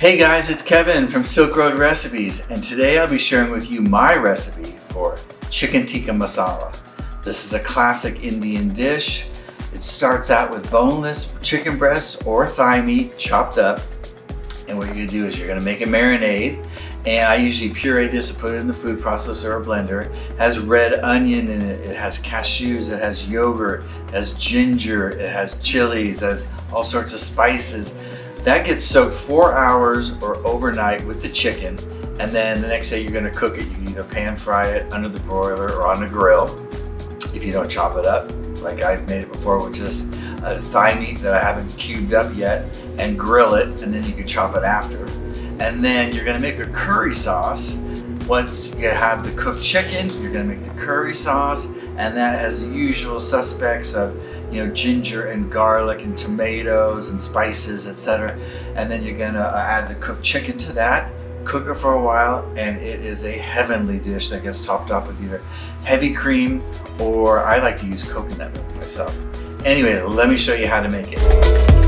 Hey guys, it's Kevin from Silk Road Recipes, and today I'll be sharing with you my recipe for chicken tikka masala. This is a classic Indian dish. It starts out with boneless chicken breasts or thigh meat chopped up, and what you're going to do is you're going to make a marinade, and I usually puree this and put it in the food processor or blender. It has red onion in it, it has cashews, it has yogurt, it has ginger, it has chilies, it has all sorts of spices. That gets soaked 4 hours or overnight with the chicken, and then the next day you're going to cook it. You can either pan fry it under the broiler or on the grill if you don't chop it up, like I've made it before with just a thigh meat that I haven't cubed up yet, and grill it, and then you can chop it after. And then you're going to make a curry sauce. Once you have the cooked chicken, you're going to make the curry sauce, and that has the usual suspects of ginger and garlic and tomatoes and spices, etc. And then you're gonna add the cooked chicken to that, cook it for a while, and it is a heavenly dish that gets topped off with either heavy cream or I like to use coconut milk myself. Anyway, let me show you how to make it.